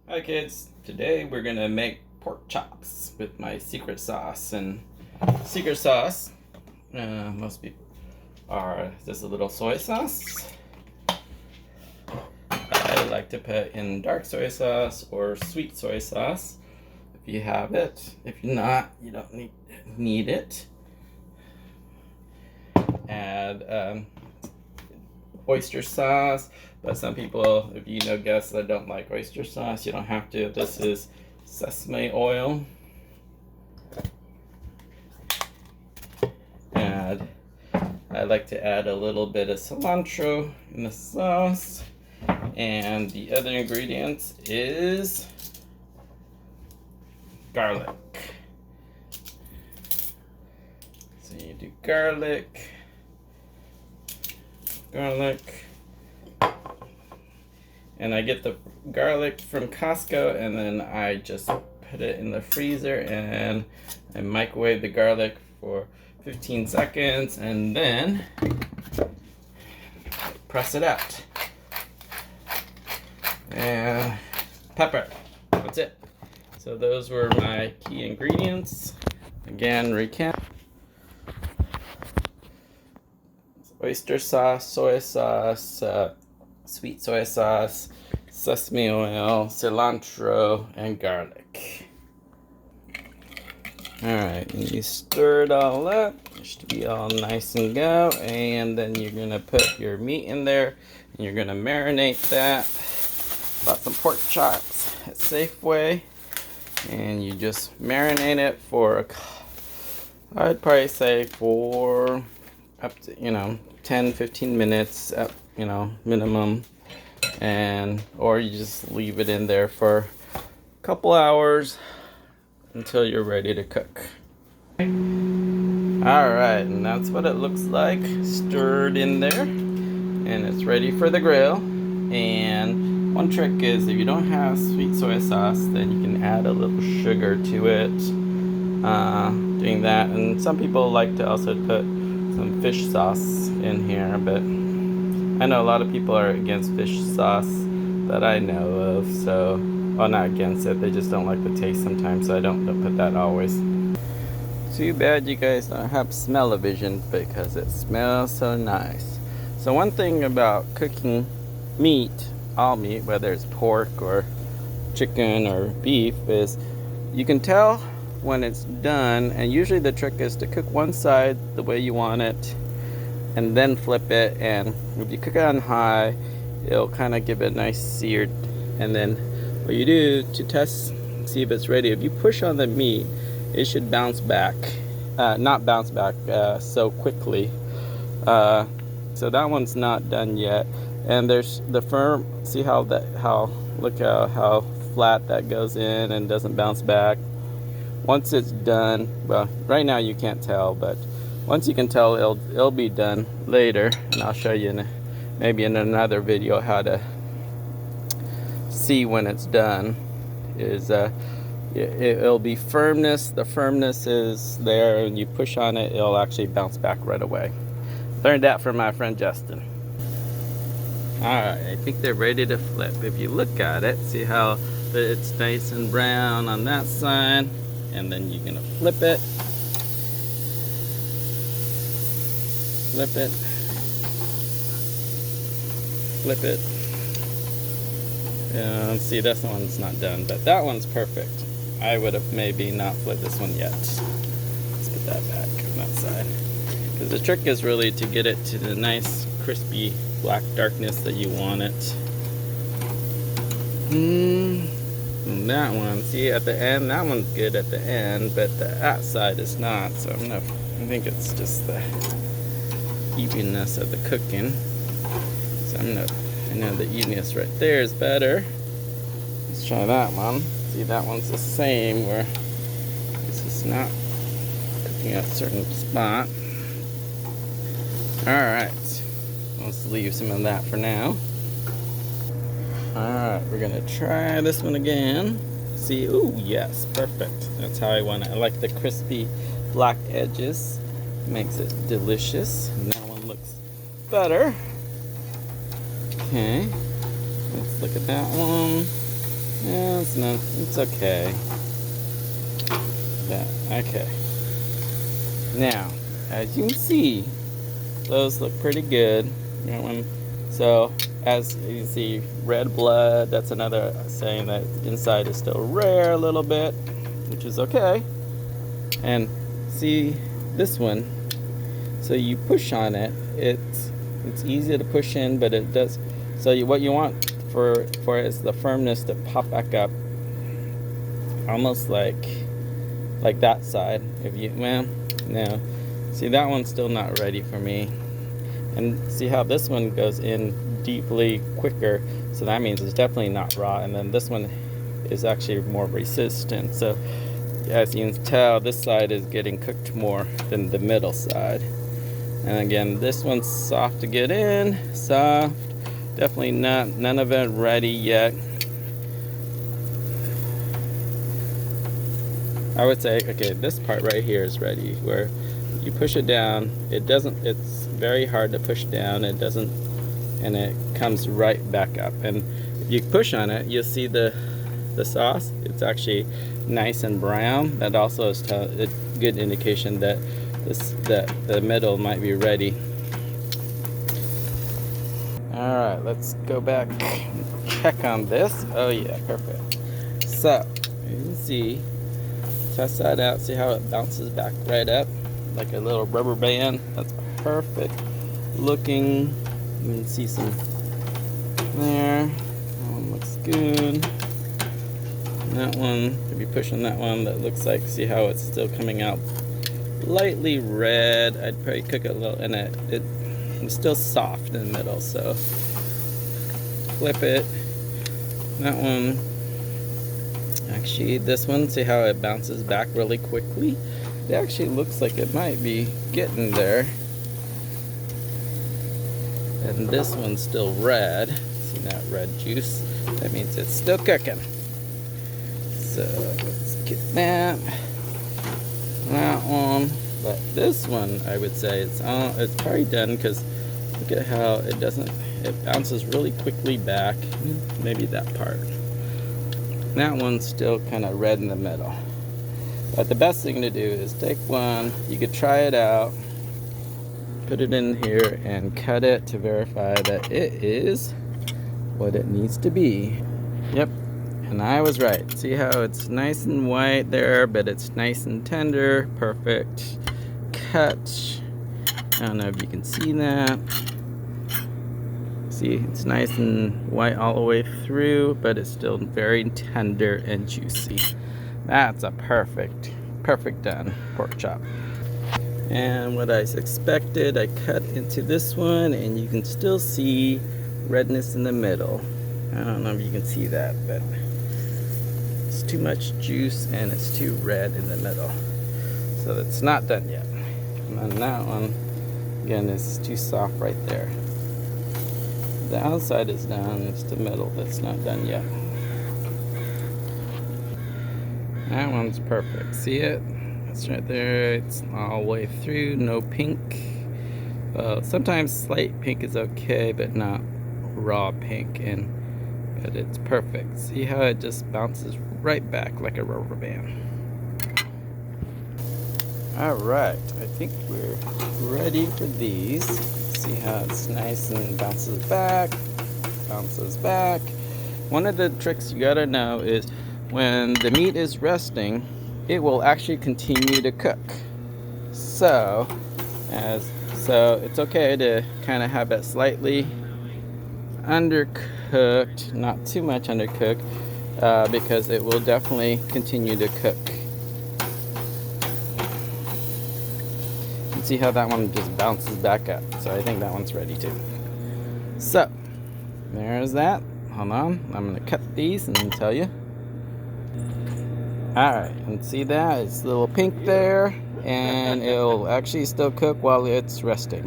Hi kids, today we're gonna make pork chops with my secret sauce. And secret sauce, most people are just a little soy sauce. I like to put in dark soy sauce or sweet soy sauce if you have it. If you're not, you don't need it. Add oyster sauce, but some people, if you know guests that don't like oyster sauce, you don't have to. This is sesame oil. I like to add a little bit of cilantro in the sauce, and the other ingredients is garlic. So you do garlic, and I get the garlic from Costco, and then I just put it in the freezer and I microwave the garlic for 15 seconds and then press it out. And pepper. That's it. So those were my key ingredients. Again, recap. Oyster sauce, soy sauce, sweet soy sauce, sesame oil, cilantro, and garlic. Alright, and you stir it all up. It should be all nice and go. And then you're going to put your meat in there. And you're going to marinate that. Bought some pork chops at Safeway. And you just marinate it for, I'd probably say for up to, 10-15 minutes at, minimum. And or you just leave it in there for a couple hours until you're ready to cook. Alright, and that's what it looks like, stirred in there, and it's ready for the grill. And one trick is, if you don't have sweet soy sauce, then you can add a little sugar to it, doing that. And some people like to also put some fish sauce in here, but I know a lot of people are against fish sauce that I know of, so, well, not against it, they just don't like the taste sometimes, so I don't put that always. Too bad you guys don't have smell-o-vision because it smells so nice. So one thing about cooking meat, all meat, whether it's pork or chicken or beef, is you can tell when it's done, and usually the trick is to cook one side the way you want it and then flip it, and if you cook it on high, it'll kind of give it a nice seared. And then what you do to test, see if it's ready, if you push on the meat, it should bounce back, not bounce back so quickly. So that one's not done yet. And there's the firm, see how look how flat that goes in and doesn't bounce back. Once it's done, well, right now you can't tell, but once you can tell, it'll be done later, and I'll show you maybe in another video how to see when it's done. It'll be firmness. The firmness is there, and you push on it, it'll actually bounce back right away. Learned that from my friend Justin. Alright, I think they're ready to flip. If you look at it, see how it's nice and brown on that side, and then you're gonna flip it. Flip it. Flip it. See, this one's not done, but that one's perfect. I would have maybe not flipped this one yet. Let's put that back on that side. Because the trick is really to get it to the nice, crispy, black darkness that you want it. And that one, see at the end, that one's good at the end, but the outside is not. So I think it's just the evenness of the cooking. So I know the evenness right there is better. Let's try that one. See, that one's the same, where this is not cooking at a certain spot. Alright, let's leave some of that for now. Alright, we're gonna try this one again. See, ooh, yes, perfect. That's how I want it. I like the crispy black edges. Makes it delicious. And that one looks better. Okay, let's look at that one. Yeah, it's okay. Yeah, okay. Now, as you can see, those look pretty good. That one. So, as you can see, red blood, that's another saying that inside is still rare a little bit, which is okay. And see this one, so you push on it, it's easy to push in, but it does, so what you want for it is the firmness to pop back up, almost like that side. If you, well, no, see, that one's still not ready for me. And see how this one goes in deeply quicker, so that means it's definitely not raw. And then this one is actually more resistant, so as you can tell, this side is getting cooked more than the middle side. And again, this one's soft to get in, soft, definitely none of it ready yet. I would say, okay, this part right here is ready, where you push it down, it's very hard to push down, and it comes right back up. And if you push on it, you'll see the sauce, it's actually nice and brown. That also is a good indication that the middle might be ready. Alright, let's go back and check on this. Oh yeah, perfect. So, you can see, test that out, see how it bounces back right up like a little rubber band. That's perfect looking. You can see some there. That one looks good. That one, if you push on that one, that looks like, see how it's still coming out lightly red. I'd probably cook it a little, and it's still soft in the middle, so flip it. That one, actually, this one, see how it bounces back really quickly? It actually looks like it might be getting there. And this one's still red. See that red juice? That means it's still cooking. So let's get that one. But this one, I would say it's probably done, because look at how it bounces really quickly back. Maybe that part. That one's still kind of red in the middle. But the best thing to do is take one, you could try it out, put it in here and cut it to verify that it is what it needs to be. Yep. And I was right. See how it's nice and white there, but it's nice and tender. Perfect cut. I don't know if you can see that. See, it's nice and white all the way through, but it's still very tender and juicy. That's a perfect done pork chop. And what I expected, I cut into this one, and you can still see redness in the middle. I don't know if you can see that, but it's too much juice and it's too red in the middle. So it's not done yet. And then that one, again, is too soft right there. The outside is done, it's the middle that's not done yet. That one's perfect. See it? It's right there. It's all the way through, no pink. Sometimes slight pink is okay, but not raw pink. But it's perfect. See how it just bounces right back like a rubber band. Alright, I think we're ready for these. See how it's nice and bounces back. One of the tricks you gotta know is when the meat is resting, it will actually continue to cook. So it's okay to kind of have it slightly undercooked, not too much undercooked, because it will definitely continue to cook. See how that one just bounces back up. So I think that one's ready too. So there's that. Hold on, I'm gonna cut these and tell you. Alright, and see that? It's a little pink there, and it'll actually still cook while it's resting.